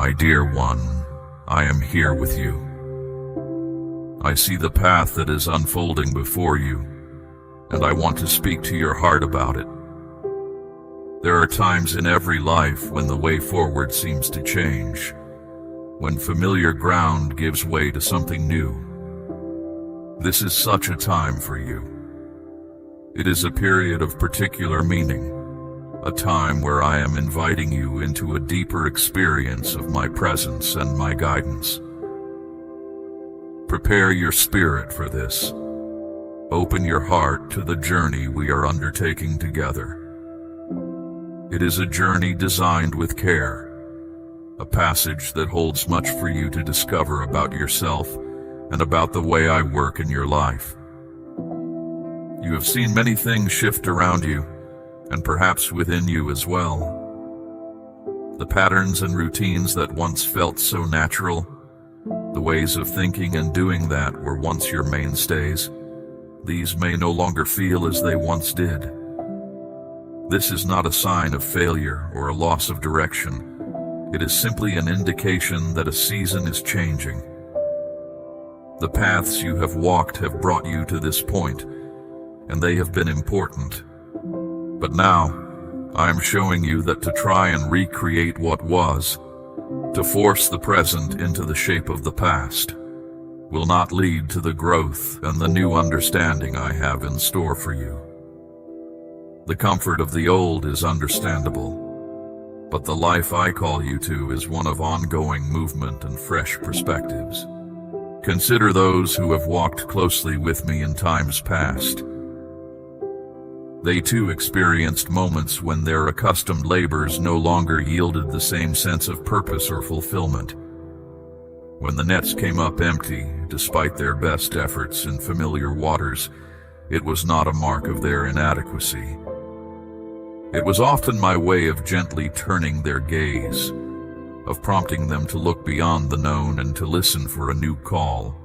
My dear one, I am here with you. I see the path that is unfolding before you, and I want to speak to your heart about it. There are times in every life when the way forward seems to change, when familiar ground gives way to something new. This is such a time for you. It is a period of particular meaning, a time where I am inviting you into a deeper experience of my presence and my guidance. Prepare your spirit for this. Open your heart to the journey we are undertaking together. It is a journey designed with care, a passage that holds much for you to discover about yourself and about the way I work in your life. You have seen many things shift around you, and perhaps within you as well. The patterns and routines that once felt so natural, the ways of thinking and doing that were once your mainstays, these may no longer feel as they once did. This is not a sign of failure or a loss of direction. It is simply an indication that a season is changing. The paths you have walked have brought you to this point, and they have been important. But now, I am showing you that to try and recreate what was, to force the present into the shape of the past, will not lead to the growth and the new understanding I have in store for you. The comfort of the old is understandable, but the life I call you to is one of ongoing movement and fresh perspectives. Consider those who have walked closely with me in times past. They too experienced moments when their accustomed labors no longer yielded the same sense of purpose or fulfillment. When the nets came up empty, despite their best efforts in familiar waters, it was not a mark of their inadequacy. It was often my way of gently turning their gaze, of prompting them to look beyond the known and to listen for a new call,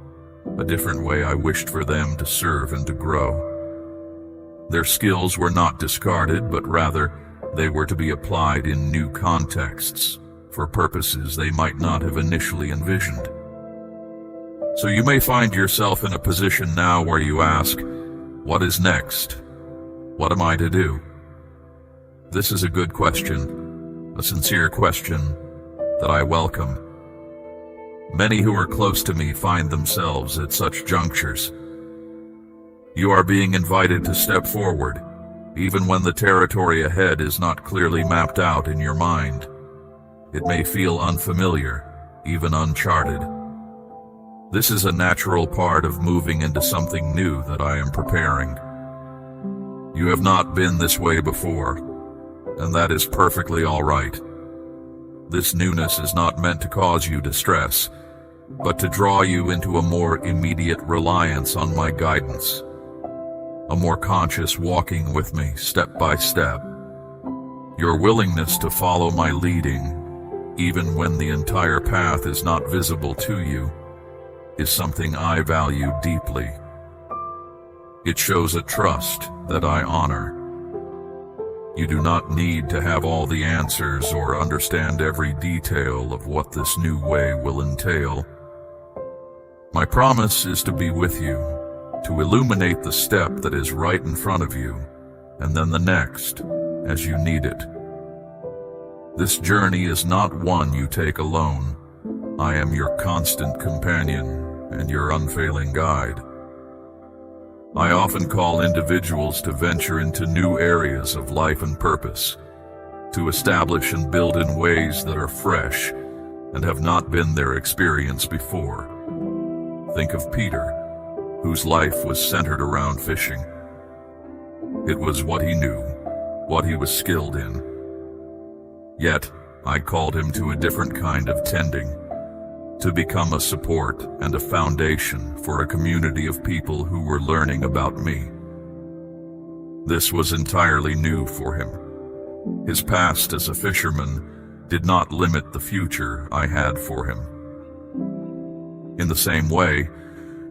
a different way I wished for them to serve and to grow. Their skills were not discarded, but rather they were to be applied in new contexts, for purposes they might not have initially envisioned. So you may find yourself in a position now where you ask, what is next? What am I to do? This is a good question, a sincere question that I welcome. Many who are close to me find themselves at such junctures. You are being invited to step forward, even when the territory ahead is not clearly mapped out in your mind. It may feel unfamiliar, even uncharted. This is a natural part of moving into something new that I am preparing. You have not been this way before, and that is perfectly all right. This newness is not meant to cause you distress, but to draw you into a more immediate reliance on my guidance, a more conscious walking with me step by step. Your willingness to follow my leading, even when the entire path is not visible to you, is something I value deeply. It shows a trust that I honor. You do not need to have all the answers or understand every detail of what this new way will entail. My promise is to be with you, to illuminate the step that is right in front of you, and then the next, as you need it. This journey is not one you take alone. I am your constant companion and your unfailing guide. I often call individuals to venture into new areas of life and purpose, to establish and build in ways that are fresh and have not been their experience before. Think of Peter, whose life was centered around fishing. It was what he knew, what he was skilled in. Yet, I called him to a different kind of tending, to become a support and a foundation for a community of people who were learning about me. This was entirely new for him. His past as a fisherman did not limit the future I had for him. In the same way,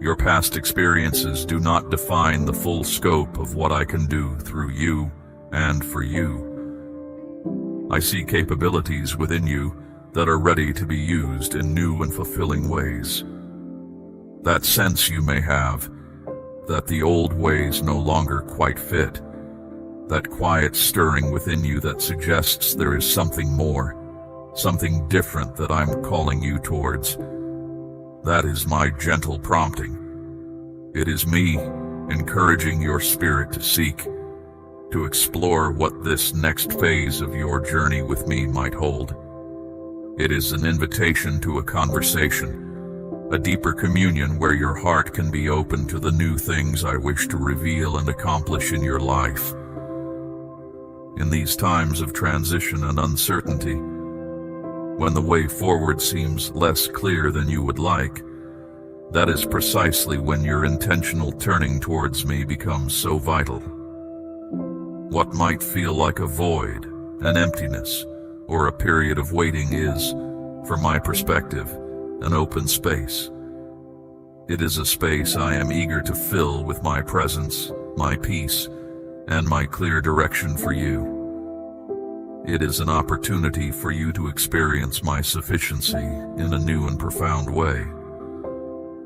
your past experiences do not define the full scope of what I can do through you and for you. I see capabilities within you that are ready to be used in new and fulfilling ways. That sense you may have that the old ways no longer quite fit, that quiet stirring within you that suggests there is something more, something different that I'm calling you towards. That is my gentle prompting. It is me encouraging your spirit to seek, to explore what this next phase of your journey with me might hold. It is an invitation to a conversation, a deeper communion where your heart can be open to the new things I wish to reveal and accomplish in your life. In these times of transition and uncertainty, when the way forward seems less clear than you would like, that is precisely when your intentional turning towards me becomes so vital. What might feel like a void, an emptiness, or a period of waiting is, from my perspective, an open space. It is a space I am eager to fill with my presence, my peace, and my clear direction for you. It is an opportunity for you to experience my sufficiency in a new and profound way.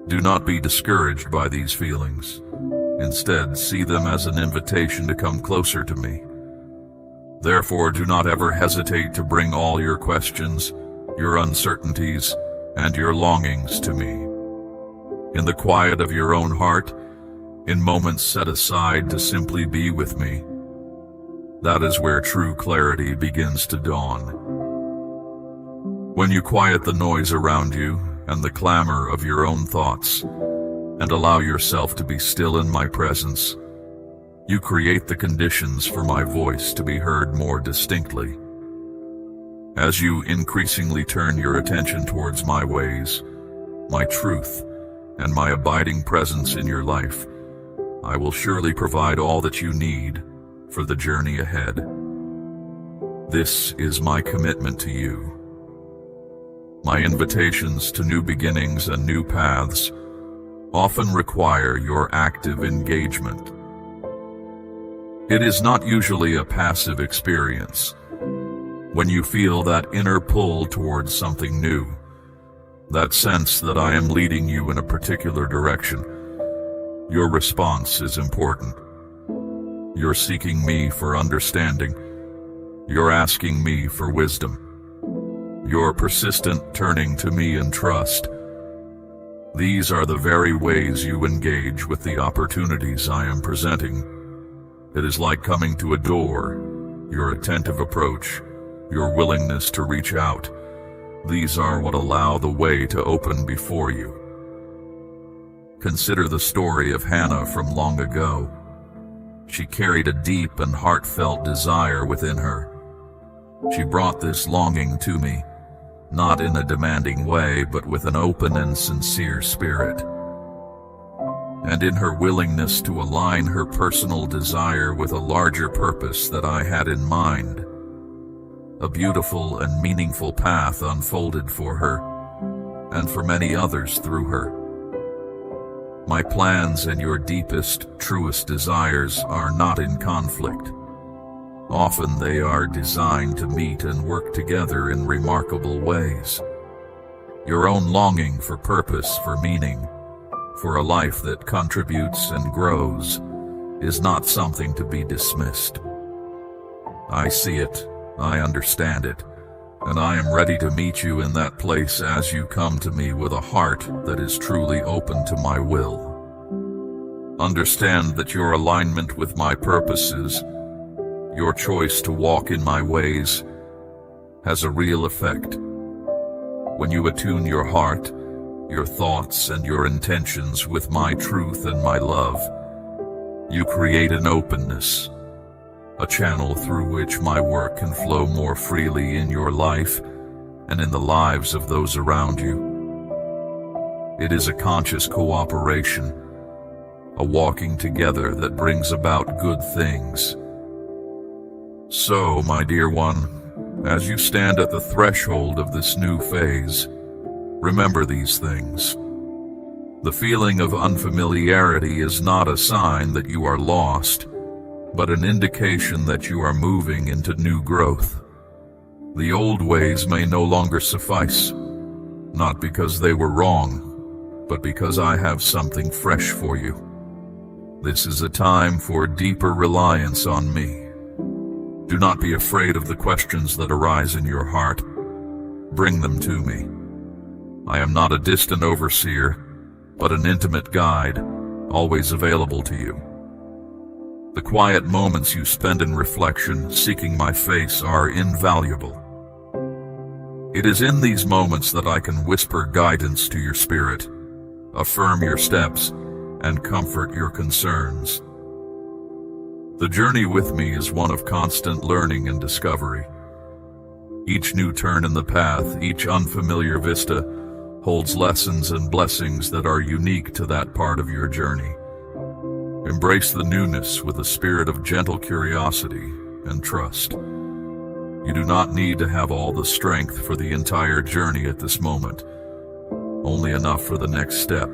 Do not be discouraged by these feelings. Instead, see them as an invitation to come closer to me. Therefore, do not ever hesitate to bring all your questions, your uncertainties, and your longings to me. In the quiet of your own heart, in moments set aside to simply be with me, that is where true clarity begins to dawn. When you quiet the noise around you and the clamor of your own thoughts, and allow yourself to be still in my presence, you create the conditions for my voice to be heard more distinctly. As you increasingly turn your attention towards my ways, my truth, and my abiding presence in your life, I will surely provide all that you need for the journey ahead. This is my commitment to you. My invitations to new beginnings and new paths often require your active engagement. It is not usually a passive experience. When you feel that inner pull towards something new, that sense that I am leading you in a particular direction, your response is important. You're seeking me for understanding. You're asking me for wisdom. You're persistent turning to me in trust. These are the very ways you engage with the opportunities I am presenting. It is like coming to a door, your attentive approach, your willingness to reach out. These are what allow the way to open before you. Consider the story of Hannah from long ago. She carried a deep and heartfelt desire within her. She brought this longing to me, not in a demanding way, but with an open and sincere spirit. And in her willingness to align her personal desire with a larger purpose that I had in mind, a beautiful and meaningful path unfolded for her, and for many others through her. My plans and your deepest, truest desires are not in conflict. Often they are designed to meet and work together in remarkable ways. Your own longing for purpose, for meaning, for a life that contributes and grows, is not something to be dismissed. I see it, I understand it, and I am ready to meet you in that place as you come to me with a heart that is truly open to my will. Understand that your alignment with my purposes, your choice to walk in my ways, has a real effect. When you attune your heart, your thoughts, and your intentions with my truth and my love, you create an openness, a channel through which my work can flow more freely in your life and in the lives of those around you. It is a conscious cooperation, a walking together that brings about good things. So, my dear one, as you stand at the threshold of this new phase, remember these things. The feeling of unfamiliarity is not a sign that you are lost, but an indication that you are moving into new growth. The old ways may no longer suffice, not because they were wrong, but because I have something fresh for you. This is a time for deeper reliance on me. Do not be afraid of the questions that arise in your heart. Bring them to me. I am not a distant overseer, but an intimate guide, always available to you. The quiet moments you spend in reflection, seeking my face, are invaluable. It is in these moments that I can whisper guidance to your spirit, affirm your steps, and comfort your concerns. The journey with me is one of constant learning and discovery. Each new turn in the path, each unfamiliar vista, holds lessons and blessings that are unique to that part of your journey. Embrace the newness with a spirit of gentle curiosity and trust. You do not need to have all the strength for the entire journey at this moment, only enough for the next step.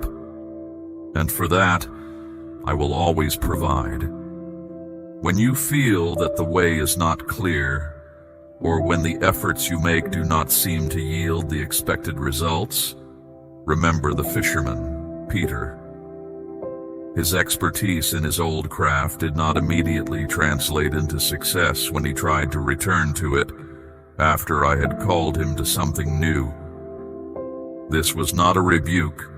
And for that, I will always provide. When you feel that the way is not clear, or when the efforts you make do not seem to yield the expected results, remember the fisherman, Peter. His expertise in his old craft did not immediately translate into success when he tried to return to it after I had called him to something new. This was not a rebuke,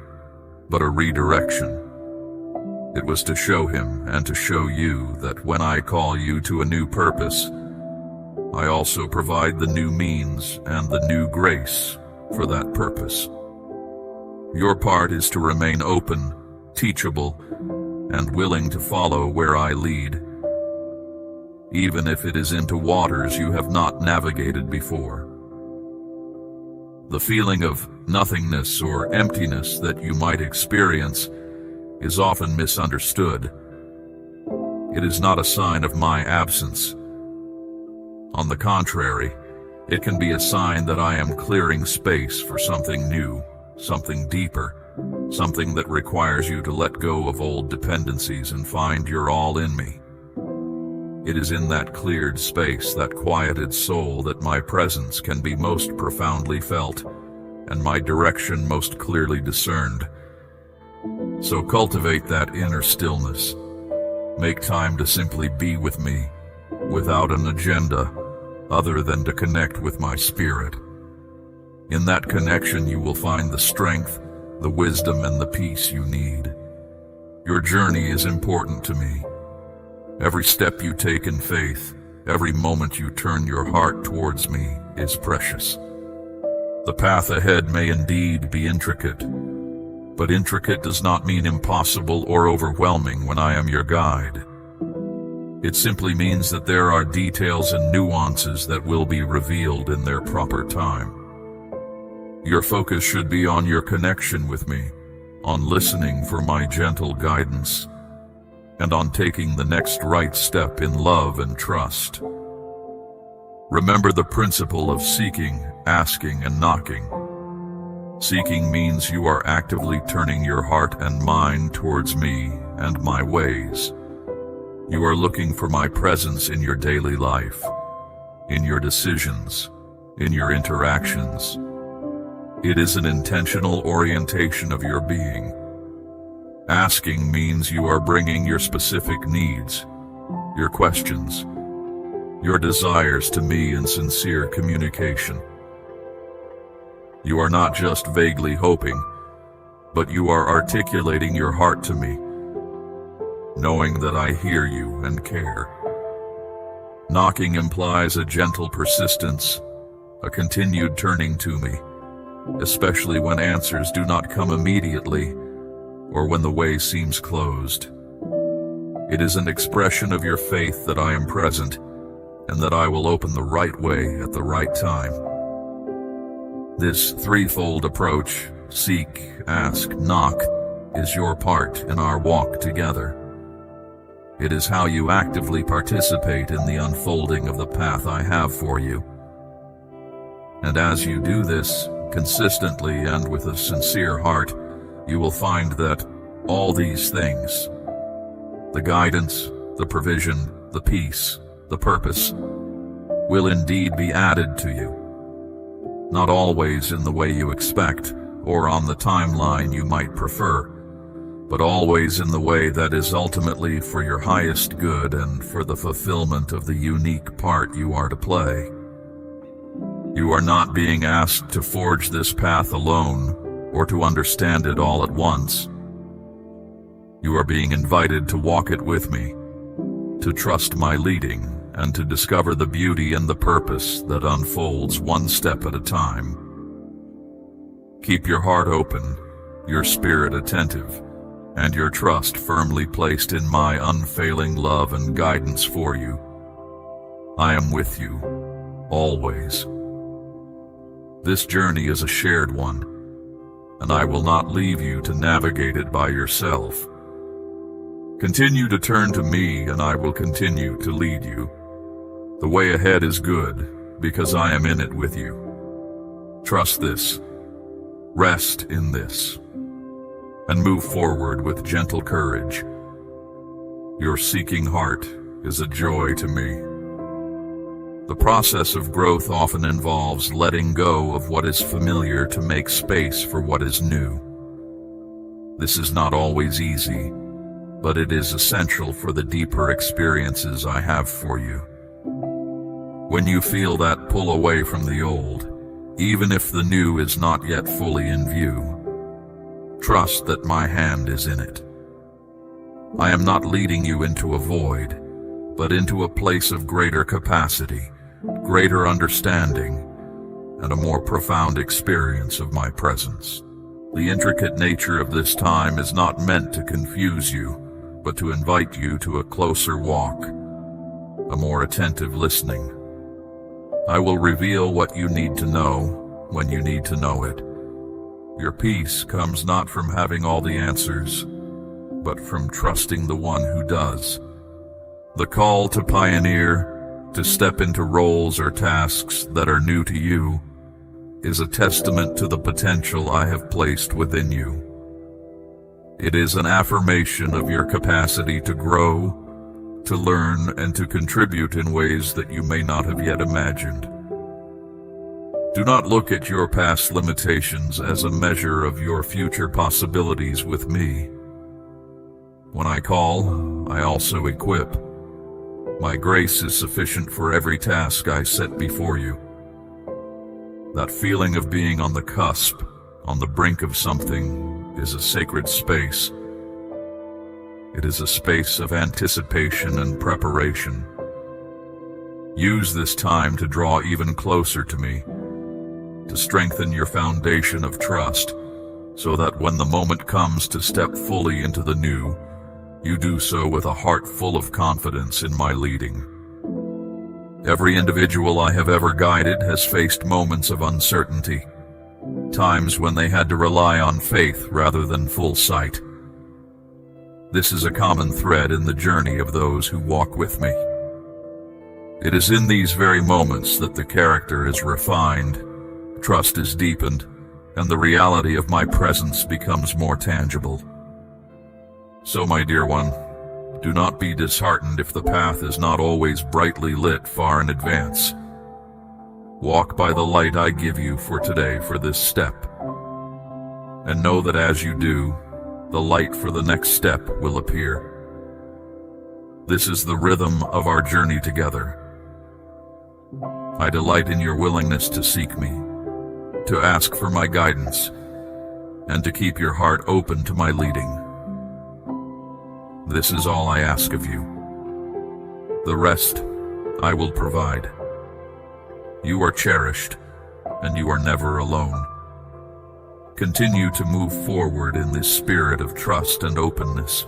but a redirection. It was to show him and to show you that when I call you to a new purpose, I also provide the new means and the new grace for that purpose. Your part is to remain open, teachable, and willing to follow where I lead, even if it is into waters you have not navigated before. The feeling of nothingness or emptiness that you might experience is often misunderstood. It is not a sign of my absence. On the contrary, it can be a sign that I am clearing space for something new, something deeper, something that requires you to let go of old dependencies and find your all in me. It is in that cleared space, that quieted soul, that my presence can be most profoundly felt and my direction most clearly discerned. So cultivate that inner stillness. Make time to simply be with me, without an agenda other than to connect with my spirit. In that connection you will find the strength, the wisdom, and the peace you need. Your journey is important to me. Every step you take in faith, every moment you turn your heart towards me is precious. The path ahead may indeed be intricate, but intricate does not mean impossible or overwhelming when I am your guide. It simply means that there are details and nuances that will be revealed in their proper time. Your focus should be on your connection with me, on listening for my gentle guidance, and on taking the next right step in love and trust. Remember the principle of seeking, asking, and knocking. Seeking means you are actively turning your heart and mind towards me and my ways. You are looking for my presence in your daily life, in your decisions, in your interactions. It is an intentional orientation of your being. Asking means you are bringing your specific needs, your questions, your desires to me in sincere communication. You are not just vaguely hoping, but you are articulating your heart to me, knowing that I hear you and care. Knocking implies a gentle persistence, a continued turning to me, especially when answers do not come immediately or when the way seems closed. It is an expression of your faith that I am present and that I will open the right way at the right time. This threefold approach, seek, ask, knock, is your part in our walk together. It is how you actively participate in the unfolding of the path I have for you. And as you do this, consistently and with a sincere heart, you will find that all these things, the guidance, the provision, the peace, the purpose, will indeed be added to you. Not always in the way you expect, or on the timeline you might prefer, but always in the way that is ultimately for your highest good and for the fulfillment of the unique part you are to play. You are not being asked to forge this path alone, or to understand it all at once. You are being invited to walk it with me, to trust my leading, and to discover the beauty and the purpose that unfolds one step at a time. Keep your heart open, your spirit attentive, and your trust firmly placed in my unfailing love and guidance for you. I am with you, always. This journey is a shared one, and I will not leave you to navigate it by yourself. Continue to turn to me, and I will continue to lead you. The way ahead is good, because I am in it with you. Trust this, rest in this, and move forward with gentle courage. Your seeking heart is a joy to me. The process of growth often involves letting go of what is familiar to make space for what is new. This is not always easy, but it is essential for the deeper experiences I have for you. When you feel that pull away from the old, even if the new is not yet fully in view, trust that my hand is in it. I am not leading you into a void, but into a place of greater capacity, greater understanding, and a more profound experience of my presence. The intricate nature of this time is not meant to confuse you, but to invite you to a closer walk, a more attentive listening. I will reveal what you need to know when you need to know it. Your peace comes not from having all the answers, but from trusting the one who does. The call to pioneer, to step into roles or tasks that are new to you, is a testament to the potential I have placed within you. It is an affirmation of your capacity to grow, to learn, and to contribute in ways that you may not have yet imagined. Do not look at your past limitations as a measure of your future possibilities with me. When I call, I also equip. My grace is sufficient for every task I set before you. That feeling of being on the cusp, on the brink of something, is a sacred space. It is a space of anticipation and preparation. Use this time to draw even closer to me, to strengthen your foundation of trust, so that when the moment comes to step fully into the new, you do so with a heart full of confidence in my leading. Every individual I have ever guided has faced moments of uncertainty, times when they had to rely on faith rather than full sight. This is a common thread in the journey of those who walk with me. It is in these very moments that the character is refined, trust is deepened, and the reality of my presence becomes more tangible. So, my dear one, do not be disheartened if the path is not always brightly lit far in advance. Walk by the light I give you for today for this step, and know that as you do, the light for the next step will appear. This is the rhythm of our journey together. I delight in your willingness to seek me, to ask for my guidance, and to keep your heart open to my leading. This is all I ask of you. The rest I will provide. You are cherished, and you are never alone. Continue to move forward in this spirit of trust and openness,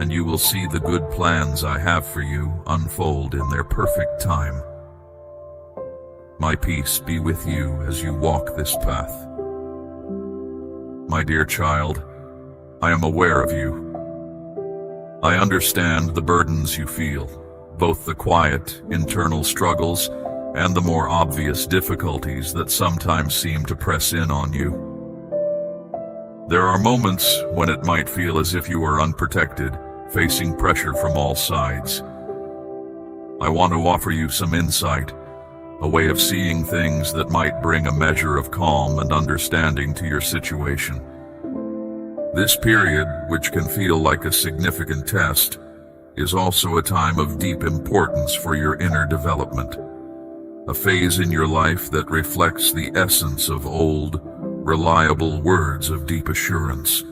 and you will see the good plans I have for you unfold in their perfect time. My peace be with you as you walk this path. My dear child, I am aware of you. I understand the burdens you feel, both the quiet, internal struggles and the more obvious difficulties that sometimes seem to press in on you. There are moments when it might feel as if you are unprotected, facing pressure from all sides. I want to offer you some insight, a way of seeing things that might bring a measure of calm and understanding to your situation. This period, which can feel like a significant test, is also a time of deep importance for your inner development, a phase in your life that reflects the essence of old, reliable words of deep assurance.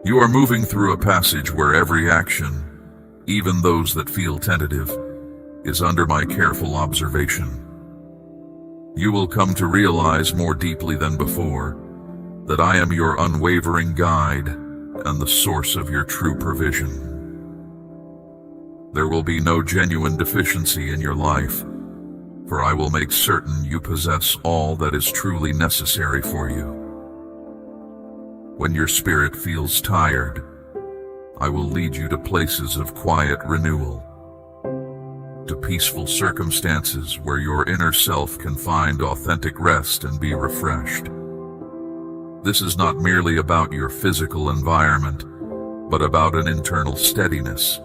You are moving through a passage where every action, even those that feel tentative, is under my careful observation. You will come to realize more deeply than before that I am your unwavering guide and the source of your true provision. There will be no genuine deficiency in your life, for I will make certain you possess all that is truly necessary for you. When your spirit feels tired, I will lead you to places of quiet renewal, to peaceful circumstances where your inner self can find authentic rest and be refreshed. This is not merely about your physical environment, but about an internal steadiness,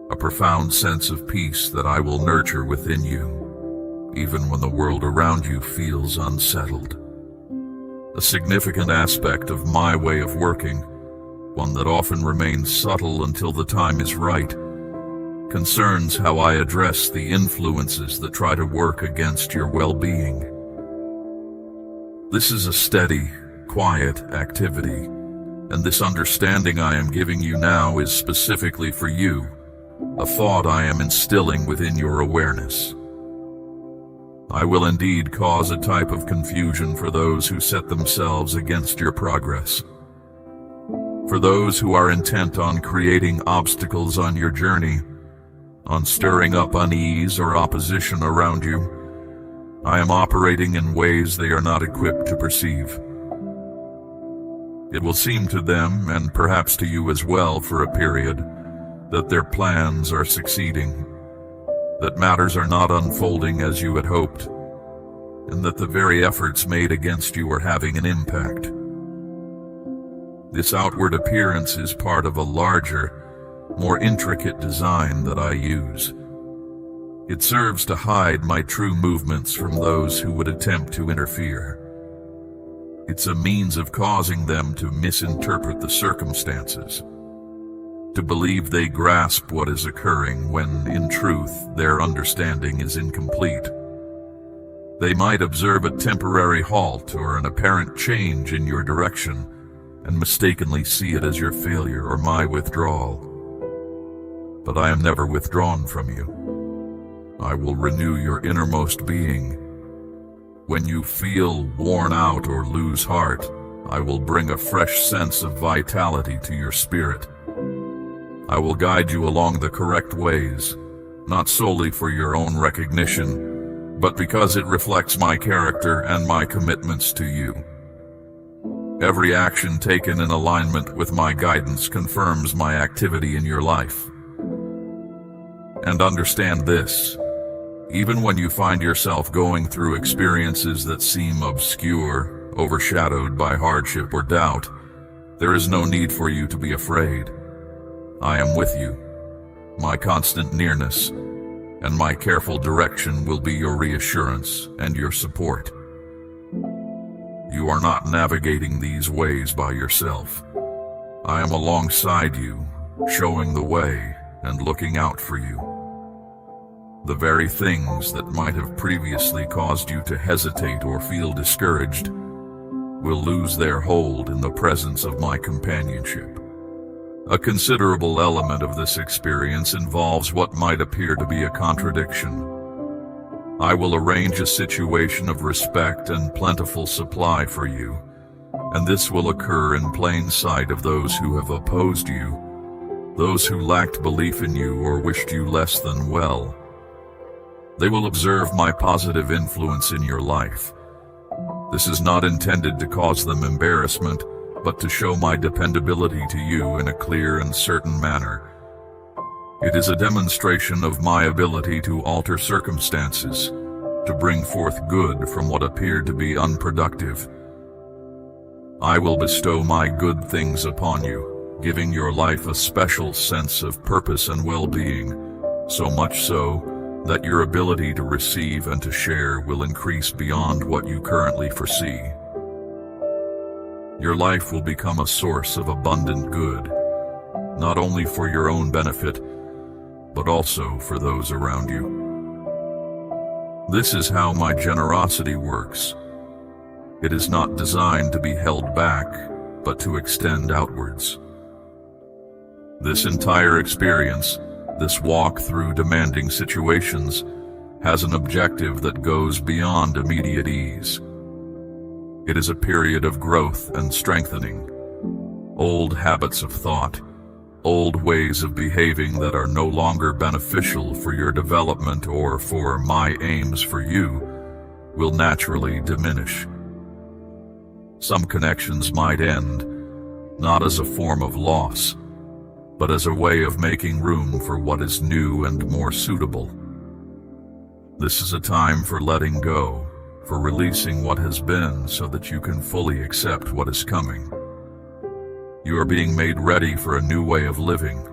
a profound sense of peace that I will nurture within you, even when the world around you feels unsettled. A significant aspect of my way of working, one that often remains subtle until the time is right, concerns how I address the influences that try to work against your well-being. This is a steady, quiet activity, and this understanding I am giving you now is specifically for you, a thought I am instilling within your awareness. I will indeed cause a type of confusion for those who set themselves against your progress. For those who are intent on creating obstacles on your journey, on stirring up unease or opposition around you, I am operating in ways they are not equipped to perceive. It will seem to them, and perhaps to you as well for a period, that their plans are succeeding, that matters are not unfolding as you had hoped, and that the very efforts made against you are having an impact. This outward appearance is part of a larger, more intricate design that I use. It serves to hide my true movements from those who would attempt to interfere. It's a means of causing them to misinterpret the circumstances, to believe they grasp what is occurring when, in truth, their understanding is incomplete. They might observe a temporary halt or an apparent change in your direction and mistakenly see it as your failure or my withdrawal. But I am never withdrawn from you. I will renew your innermost being. When you feel worn out or lose heart, I will bring a fresh sense of vitality to your spirit. I will guide you along the correct ways, not solely for your own recognition, but because it reflects my character and my commitments to you. Every action taken in alignment with my guidance confirms my activity in your life. And understand this, even when you find yourself going through experiences that seem obscure, overshadowed by hardship or doubt, there is no need for you to be afraid. I am with you. My constant nearness and my careful direction will be your reassurance and your support. You are not navigating these ways by yourself. I am alongside you, showing the way and looking out for you. The very things that might have previously caused you to hesitate or feel discouraged will lose their hold in the presence of my companionship. A considerable element of this experience involves what might appear to be a contradiction. I will arrange a situation of respect and plentiful supply for you, and this will occur in plain sight of those who have opposed you, those who lacked belief in you or wished you less than well. They will observe my positive influence in your life. This is not intended to cause them embarrassment, but to show my dependability to you in a clear and certain manner. It is a demonstration of my ability to alter circumstances, to bring forth good from what appeared to be unproductive. I will bestow my good things upon you, giving your life a special sense of purpose and well-being, so much so that your ability to receive and to share will increase beyond what you currently foresee. Your life will become a source of abundant good, not only for your own benefit, but also for those around you. This is how my generosity works. It is not designed to be held back, but to extend outwards. This entire experience, this walk through demanding situations, has an objective that goes beyond immediate ease. It is a period of growth and strengthening. Old habits of thought, old ways of behaving that are no longer beneficial for your development or for my aims for you, will naturally diminish. Some connections might end, not as a form of loss, but as a way of making room for what is new and more suitable. This is a time for letting go, for releasing what has been so that you can fully accept what is coming. You are being made ready for a new way of living,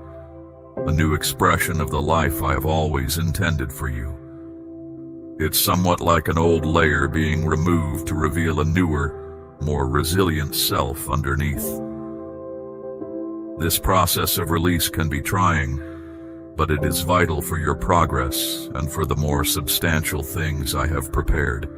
a new expression of the life I have always intended for you. It's somewhat like an old layer being removed to reveal a newer, more resilient self underneath. This process of release can be trying, but it is vital for your progress and for the more substantial things I have prepared.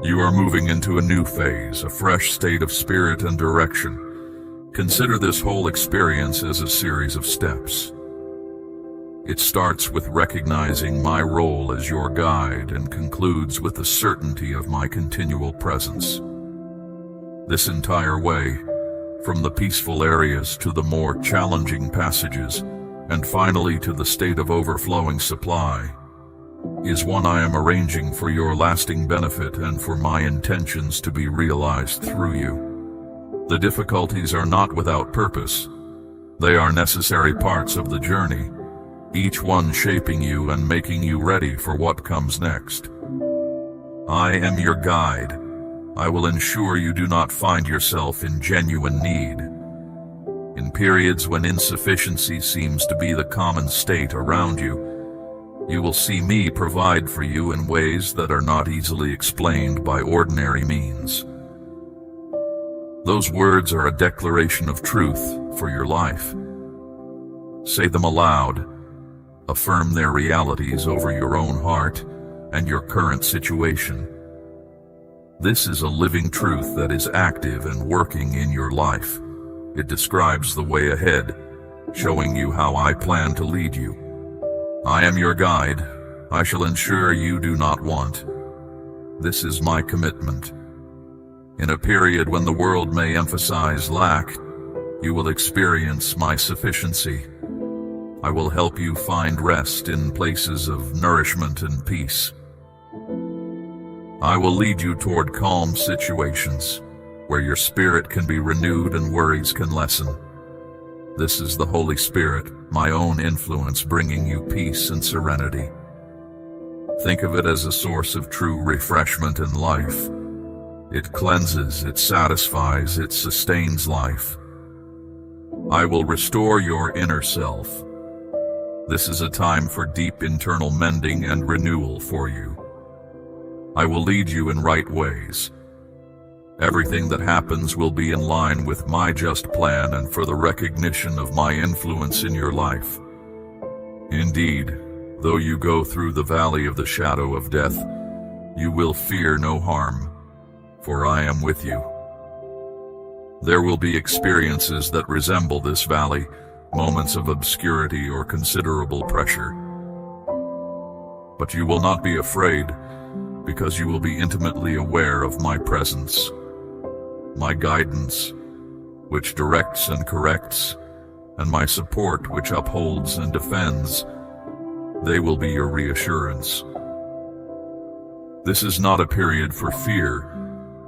You are moving into a new phase, a fresh state of spirit and direction. Consider this whole experience as a series of steps. It starts with recognizing my role as your guide and concludes with the certainty of my continual presence. This entire way, from the peaceful areas to the more challenging passages, and finally to the state of overflowing supply, is one I am arranging for your lasting benefit and for my intentions to be realized through you. The difficulties are not without purpose. They are necessary parts of the journey, each one shaping you and making you ready for what comes next. I am your guide. I will ensure you do not find yourself in genuine need. In periods when insufficiency seems to be the common state around you, you will see me provide for you in ways that are not easily explained by ordinary means. Those words are a declaration of truth for your life. Say them aloud. Affirm their realities over your own heart and your current situation. This is a living truth that is active and working in your life. It describes the way ahead, showing you how I plan to lead you. I am your guide. I shall ensure you do not want. This is my commitment. In a period when the world may emphasize lack, you will experience my sufficiency. I will help you find rest in places of nourishment and peace. I will lead you toward calm situations, where your spirit can be renewed and worries can lessen. This is the Holy Spirit, my own influence, bringing you peace and serenity. Think of it as a source of true refreshment in life. It cleanses, it satisfies, it sustains life. I will restore your inner self. This is a time for deep internal mending and renewal for you. I will lead you in right ways. Everything that happens will be in line with my just plan and for the recognition of my influence in your life. Indeed, though you go through the valley of the shadow of death, you will fear no harm, for I am with you. There will be experiences that resemble this valley, moments of obscurity or considerable pressure. But you will not be afraid, because you will be intimately aware of my presence, my guidance, which directs and corrects, and my support, which upholds and defends. They will be your reassurance. This is not a period for fear,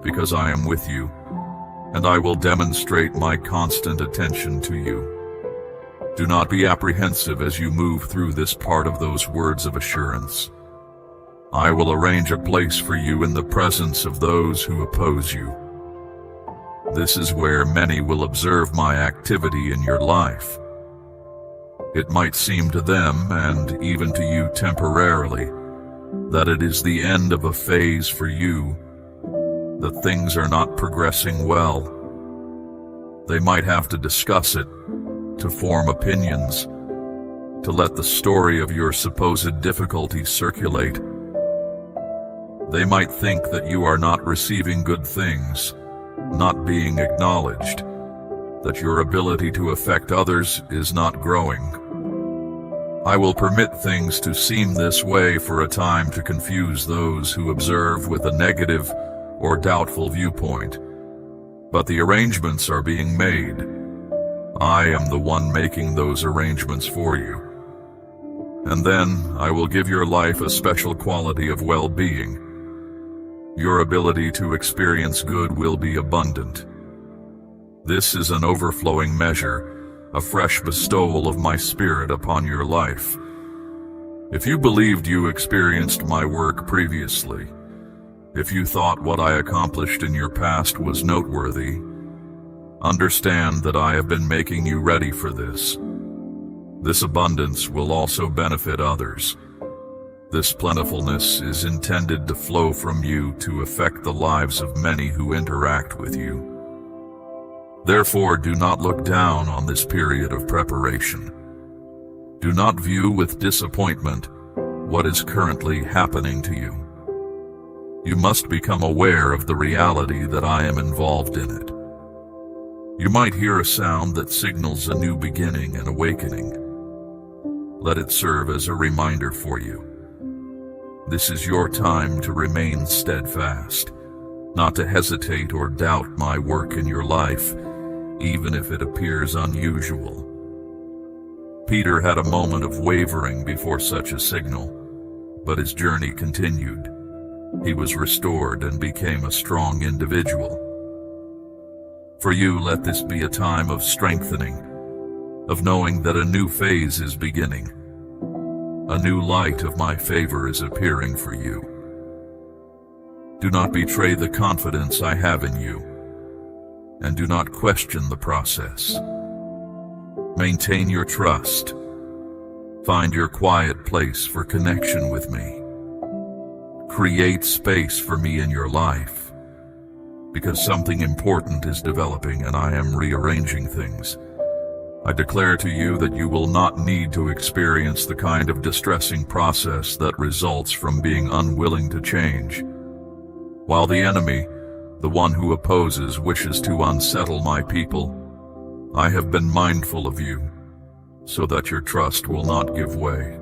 because I am with you, and I will demonstrate my constant attention to you. Do not be apprehensive as you move through this part of those words of assurance. I will arrange a place for you in the presence of those who oppose you. This is where many will observe my activity in your life. It might seem to them, and even to you temporarily, that it is the end of a phase for you, that things are not progressing well. They might have to discuss it, to form opinions, to let the story of your supposed difficulties circulate. They might think that you are not receiving good things, not being acknowledged, that your ability to affect others is not growing. I will permit things to seem this way for a time to confuse those who observe with a negative or doubtful viewpoint. But the arrangements are being made. I am the one making those arrangements for you. And then I will give your life a special quality of well-being. Your ability to experience good will be abundant. This is an overflowing measure, a fresh bestowal of my spirit upon your life. If you believed you experienced my work previously, if you thought what I accomplished in your past was noteworthy, understand that I have been making you ready for this. This abundance will also benefit others. This plentifulness is intended to flow from you to affect the lives of many who interact with you. Therefore, do not look down on this period of preparation. Do not view with disappointment what is currently happening to you. You must become aware of the reality that I am involved in it. You might hear a sound that signals a new beginning and awakening. Let it serve as a reminder for you. This is your time to remain steadfast, not to hesitate or doubt my work in your life, even if it appears unusual. Peter had a moment of wavering before such a signal, but his journey continued. He was restored and became a strong individual. For you, let this be a time of strengthening, of knowing that a new phase is beginning. A new light of my favor is appearing for you. Do not betray the confidence I have in you, and do not question the process. Maintain your trust. Find your quiet place for connection with me. Create space for me in your life, because something important is developing and I am rearranging things. I declare to you that you will not need to experience the kind of distressing process that results from being unwilling to change. While the enemy, the one who opposes, wishes to unsettle my people, I have been mindful of you, so that your trust will not give way.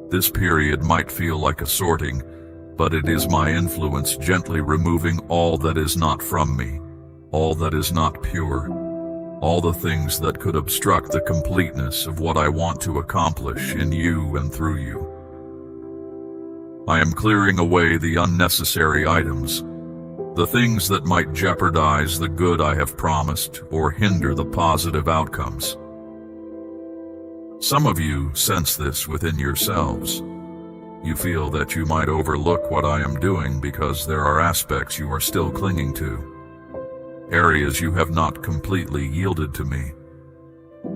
This period might feel like a sorting, but it is my influence gently removing all that is not from me, all that is not pure, all the things that could obstruct the completeness of what I want to accomplish in you and through you. I am clearing away the unnecessary items, the things that might jeopardize the good I have promised or hinder the positive outcomes. Some of you sense this within yourselves. You feel that you might overlook what I am doing because there are aspects you are still clinging to, areas you have not completely yielded to me,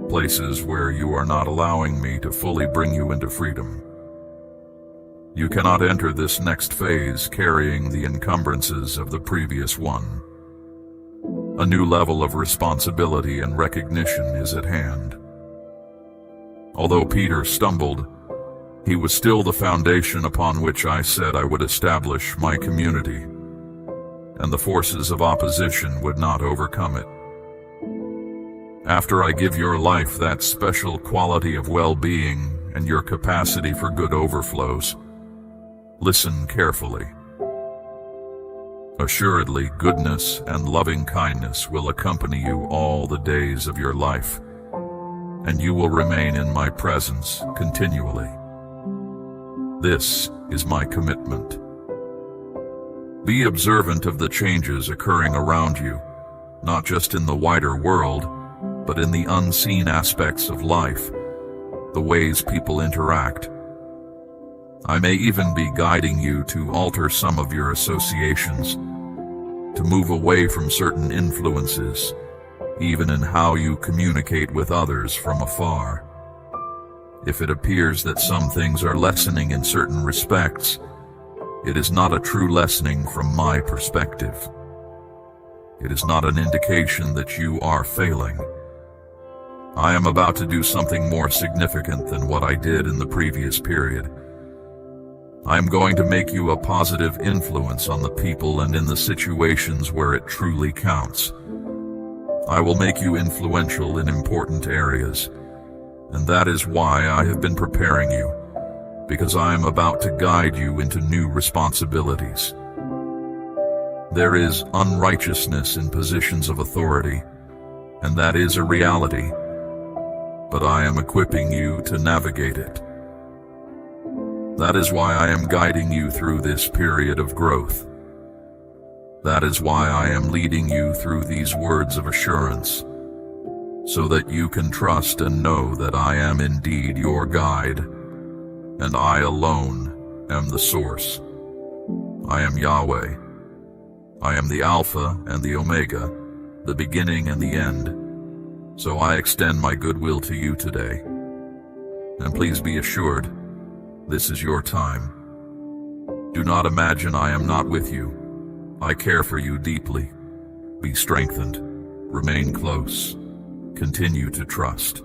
places where you are not allowing me to fully bring you into freedom. You cannot enter this next phase carrying the encumbrances of the previous one. A new level of responsibility and recognition is at hand. Although Peter stumbled, he was still the foundation upon which I said I would establish my community, and the forces of opposition would not overcome it. After I give your life that special quality of well-being and your capacity for good overflows, listen carefully. Assuredly, goodness and loving kindness will accompany you all the days of your life, and you will remain in my presence continually. This is my commitment. Be observant of the changes occurring around you, not just in the wider world, but in the unseen aspects of life, the ways people interact. I may even be guiding you to alter some of your associations, to move away from certain influences, even in how you communicate with others from afar. If it appears that some things are lessening in certain respects, it is not a true lessening from my perspective. It is not an indication that you are failing. I am about to do something more significant than what I did in the previous period. I am going to make you a positive influence on the people and in the situations where it truly counts. I will make you influential in important areas, and that is why I have been preparing you, because I am about to guide you into new responsibilities. There is unrighteousness in positions of authority, and that is a reality, but I am equipping you to navigate it. That is why I am guiding you through this period of growth. That is why I am leading you through these words of assurance, so that you can trust and know that I am indeed your guide, and I alone am the source. I am Yahweh. I am the Alpha and the Omega, the beginning and the end. So I extend my goodwill to you today. And please be assured, this is your time. Do not imagine I am not with you. I care for you deeply. Be strengthened. Remain close. Continue to trust.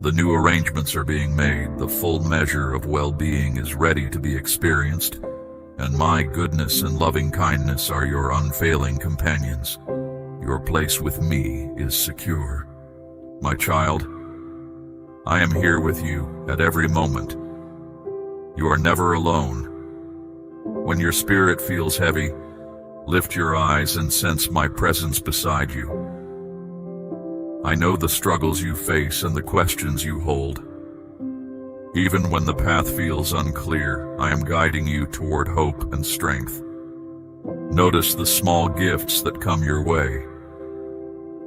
The new arrangements are being made. The full measure of well-being is ready to be experienced, and my goodness and loving kindness are your unfailing companions. Your place with me is secure. My child, I am here with you at every moment. You are never alone. When your spirit feels heavy, lift your eyes and sense my presence beside you. I know the struggles you face and the questions you hold. Even when the path feels unclear, I am guiding you toward hope and strength. Notice the small gifts that come your way.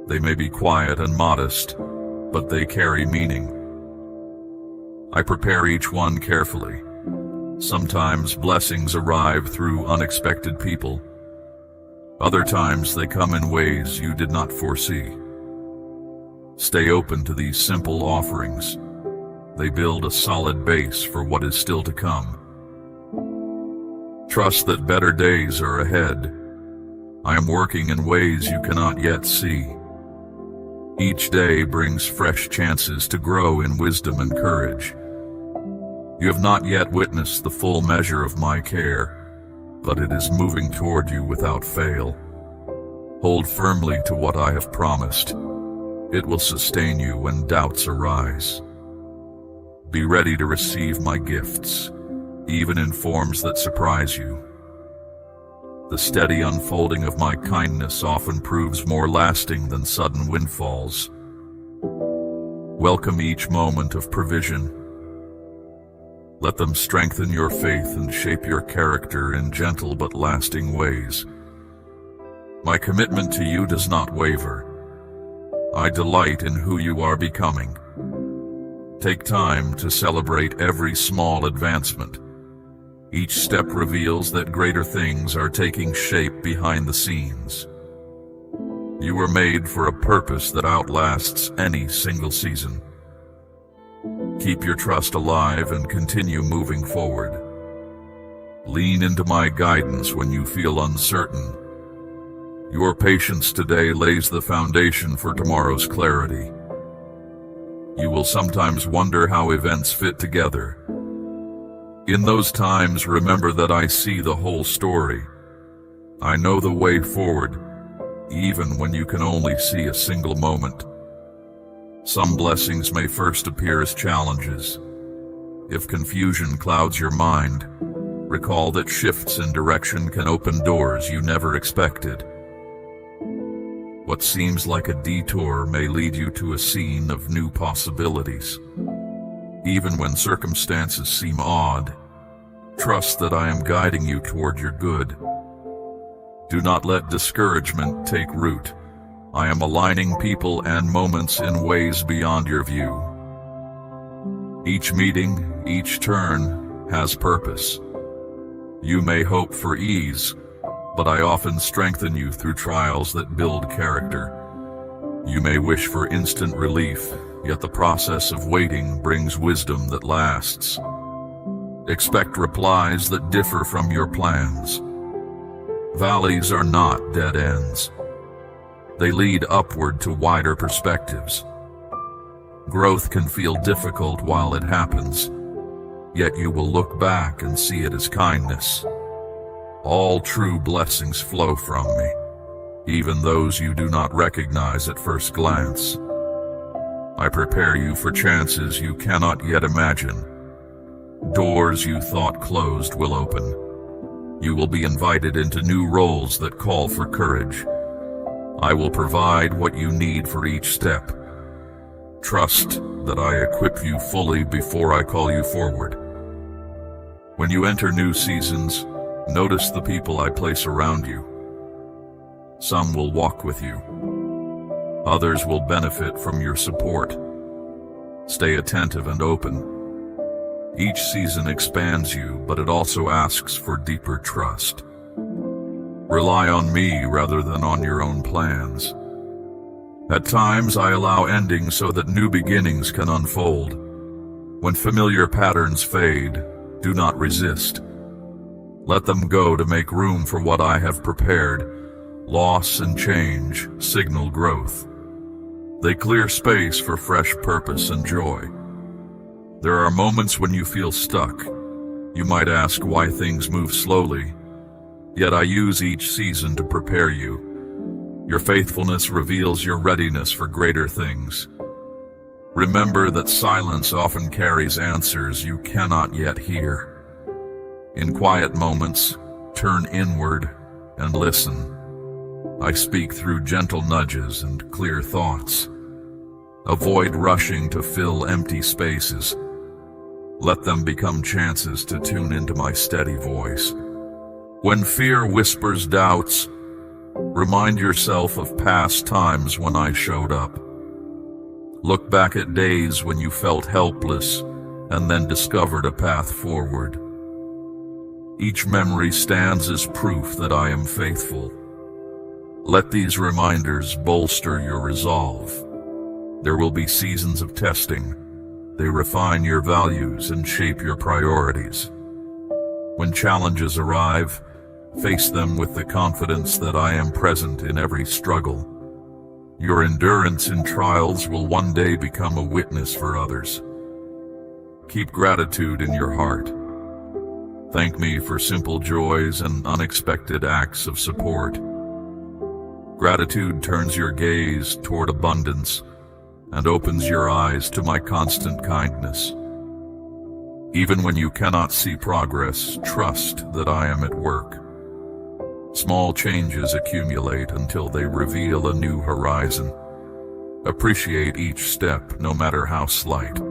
They may be quiet and modest, but they carry meaning. I prepare each one carefully. Sometimes blessings arrive through unexpected people. Other times they come in ways you did not foresee. Stay open to these simple offerings. They build a solid base for what is still to come. Trust that better days are ahead. I am working in ways you cannot yet see. Each day brings fresh chances to grow in wisdom and courage. You have not yet witnessed the full measure of my care, but it is moving toward you without fail. Hold firmly to what I have promised. It will sustain you when doubts arise. Be ready to receive my gifts, even in forms that surprise you. The steady unfolding of my kindness often proves more lasting than sudden windfalls. Welcome each moment of provision. Let them strengthen your faith and shape your character in gentle but lasting ways. My commitment to you does not waver. I delight in who you are becoming. Take time to celebrate every small advancement. Each step reveals that greater things are taking shape behind the scenes. You were made for a purpose that outlasts any single season. Keep your trust alive and continue moving forward. Lean into my guidance when you feel uncertain. Your patience today lays the foundation for tomorrow's clarity. You will sometimes wonder how events fit together. In those times, remember that I see the whole story. I know the way forward, even when you can only see a single moment. Some blessings may first appear as challenges. If confusion clouds your mind, recall that shifts in direction can open doors you never expected. What seems like a detour may lead you to a scene of new possibilities. Even when circumstances seem odd, trust that I am guiding you toward your good. Do not let discouragement take root. I am aligning people and moments in ways beyond your view. Each meeting, each turn, has purpose. You may hope for ease, but I often strengthen you through trials that build character. You may wish for instant relief, yet the process of waiting brings wisdom that lasts. Expect replies that differ from your plans. Valleys are not dead ends. They lead upward to wider perspectives. Growth can feel difficult while it happens, yet you will look back and see it as kindness. All true blessings flow from me, even those you do not recognize at first glance. I prepare you for chances you cannot yet imagine. Doors you thought closed will open. You will be invited into new roles that call for courage. I will provide what you need for each step. Trust that I equip you fully before I call you forward. When you enter new seasons, notice the people I place around you. Some will walk with you. Others will benefit from your support. Stay attentive and open. Each season expands you, but it also asks for deeper trust. Rely on me rather than on your own plans. At times, I allow endings so that new beginnings can unfold. When familiar patterns fade, do not resist. Let them go to make room for what I have prepared. Loss and change signal growth. They clear space for fresh purpose and joy. There are moments when you feel stuck. You might ask why things move slowly. Yet I use each season to prepare you. Your faithfulness reveals your readiness for greater things. Remember that silence often carries answers you cannot yet hear. In quiet moments, turn inward and listen. I speak through gentle nudges and clear thoughts. Avoid rushing to fill empty spaces. Let them become chances to tune into my steady voice. When fear whispers doubts, remind yourself of past times when I showed up. Look back at days when you felt helpless and then discovered a path forward. Each memory stands as proof that I am faithful. Let these reminders bolster your resolve. There will be seasons of testing. They refine your values and shape your priorities. When challenges arrive, face them with the confidence that I am present in every struggle. Your endurance in trials will one day become a witness for others. Keep gratitude in your heart. Thank me for simple joys and unexpected acts of support. Gratitude turns your gaze toward abundance and opens your eyes to my constant kindness. Even when you cannot see progress, trust that I am at work. Small changes accumulate until they reveal a new horizon. Appreciate each step, no matter how slight.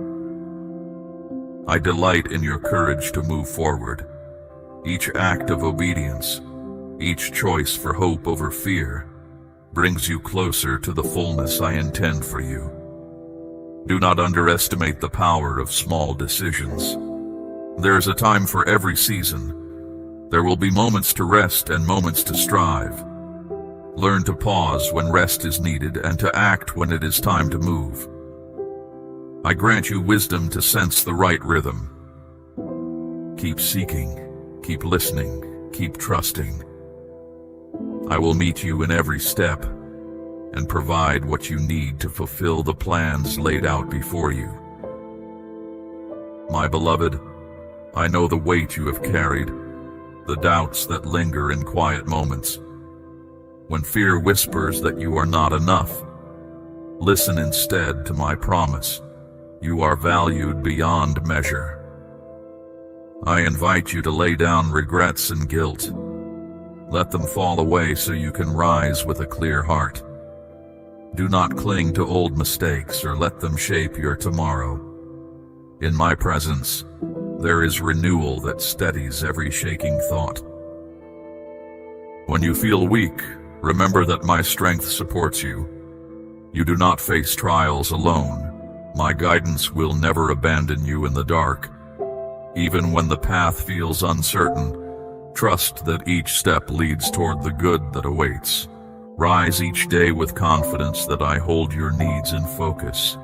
I delight in your courage to move forward. Each act of obedience, each choice for hope over fear, brings you closer to the fullness I intend for you. Do not underestimate the power of small decisions. There is a time for every season. There will be moments to rest and moments to strive. Learn to pause when rest is needed and to act when it is time to move. I grant you wisdom to sense the right rhythm. Keep seeking, keep listening, keep trusting. I will meet you in every step and provide what you need to fulfill the plans laid out before you. My beloved, I know the weight you have carried, the doubts that linger in quiet moments. When fear whispers that you are not enough, listen instead to my promise. You are valued beyond measure. I invite you to lay down regrets and guilt. Let them fall away so you can rise with a clear heart. Do not cling to old mistakes or let them shape your tomorrow. In my presence, there is renewal that steadies every shaking thought. When you feel weak, remember that my strength supports you. You do not face trials alone. My guidance will never abandon you in the dark. Even when the path feels uncertain, trust that each step leads toward the good that awaits. Rise each day with confidence that I hold your needs in focus.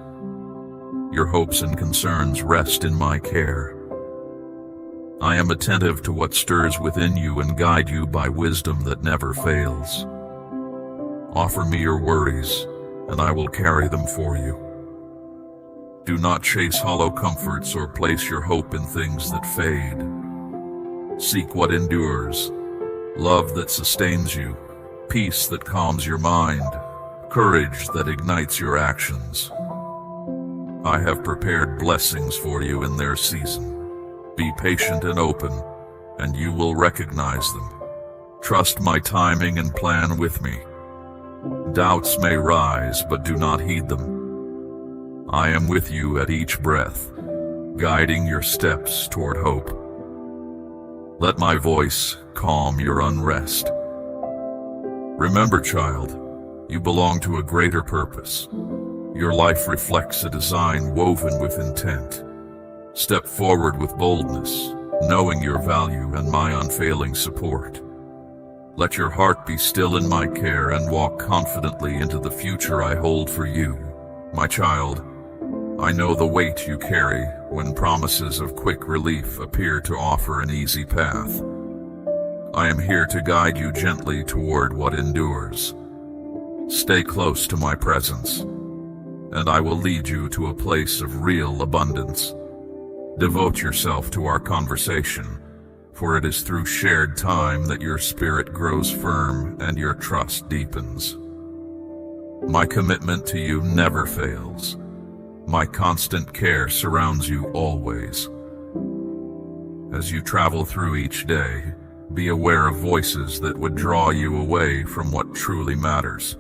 Your hopes and concerns rest in my care. I am attentive to what stirs within you and guide you by wisdom that never fails. Offer me your worries, and I will carry them for you. Do not chase hollow comforts or place your hope in things that fade. Seek what endures, love that sustains you, peace that calms your mind, courage that ignites your actions. I have prepared blessings for you in their season. Be patient and open, and you will recognize them. Trust my timing and plan with me. Doubts may rise, but do not heed them. I am with you at each breath, guiding your steps toward hope. Let my voice calm your unrest. Remember, child, you belong to a greater purpose. Your life reflects a design woven with intent. Step forward with boldness, knowing your value and my unfailing support. Let your heart be still in my care and walk confidently into the future I hold for you. My child, I know the weight you carry when promises of quick relief appear to offer an easy path. I am here to guide you gently toward what endures. Stay close to my presence, and I will lead you to a place of real abundance. Devote yourself to our conversation, for it is through shared time that your spirit grows firm and your trust deepens. My commitment to you never fails. My constant care surrounds you always. As you travel through each day, be aware of voices that would draw you away from what truly matters.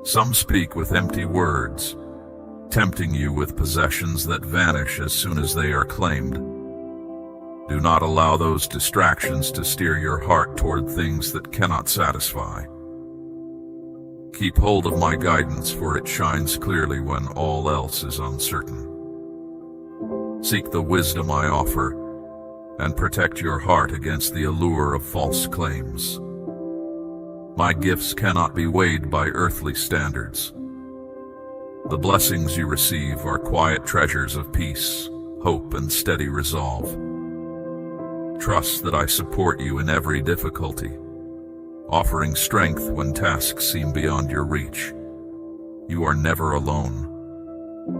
Some speak with empty words, tempting you with possessions that vanish as soon as they are claimed. Do not allow those distractions to steer your heart toward things that cannot satisfy. Keep hold of my guidance, for it shines clearly when all else is uncertain. Seek the wisdom I offer, and protect your heart against the allure of false claims. My gifts cannot be weighed by earthly standards. The blessings you receive are quiet treasures of peace, hope, and steady resolve. Trust that I support you in every difficulty, offering strength when tasks seem beyond your reach. You are never alone.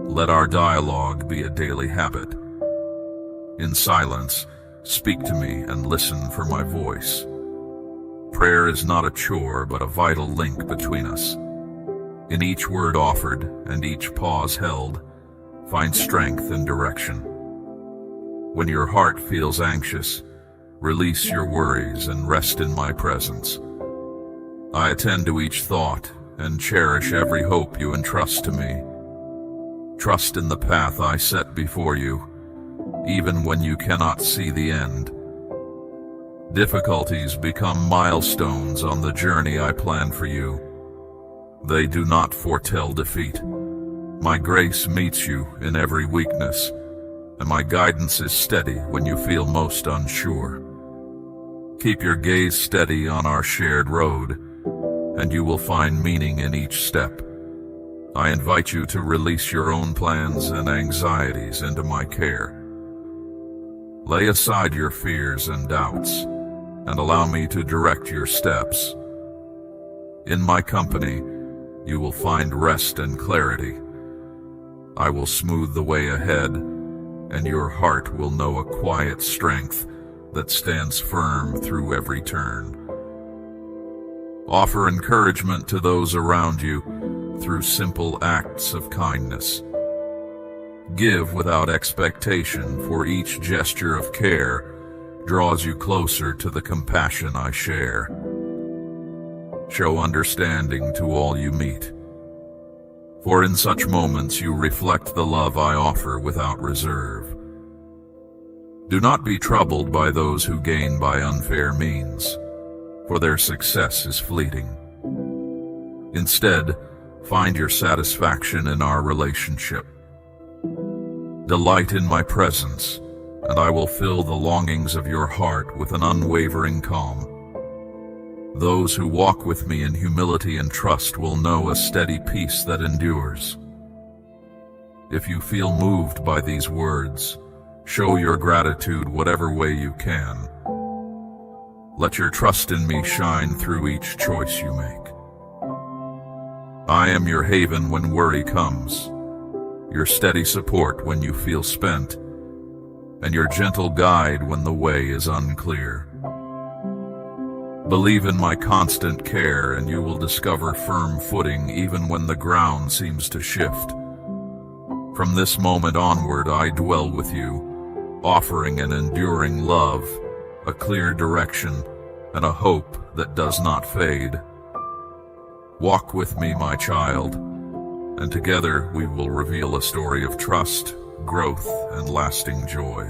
Let our dialogue be a daily habit. In silence, speak to me and listen for my voice. Prayer is not a chore, but a vital link between us. In each word offered and each pause held, find strength and direction. When your heart feels anxious, release your worries and rest in my presence. I attend to each thought and cherish every hope you entrust to me. Trust in the path I set before you, even when you cannot see the end. Difficulties become milestones on the journey I plan for you. They do not foretell defeat. My grace meets you in every weakness, and my guidance is steady when you feel most unsure. Keep your gaze steady on our shared road, and you will find meaning in each step. I invite you to release your own plans and anxieties into my care. Lay aside your fears and doubts, and allow me to direct your steps. In my company, you will find rest and clarity. I will smooth the way ahead, and your heart will know a quiet strength that stands firm through every turn. Offer encouragement to those around you through simple acts of kindness. Give without expectation, for each gesture of care draws you closer to the compassion I share. Show understanding to all you meet, for in such moments you reflect the love I offer without reserve. Do not be troubled by those who gain by unfair means, for their success is fleeting. Instead, find your satisfaction in our relationship. Delight in my presence, and I will fill the longings of your heart with an unwavering calm. Those who walk with me in humility and trust will know a steady peace that endures. If you feel moved by these words, show your gratitude whatever way you can. Let your trust in me shine through each choice you make. I am your haven when worry comes, your steady support when you feel spent, and your gentle guide when the way is unclear. Believe in my constant care and you will discover firm footing even when the ground seems to shift. From this moment onward I dwell with you, offering an enduring love, a clear direction, and a hope that does not fade. Walk with me, my child, and together we will reveal a story of trust, growth, and lasting joy.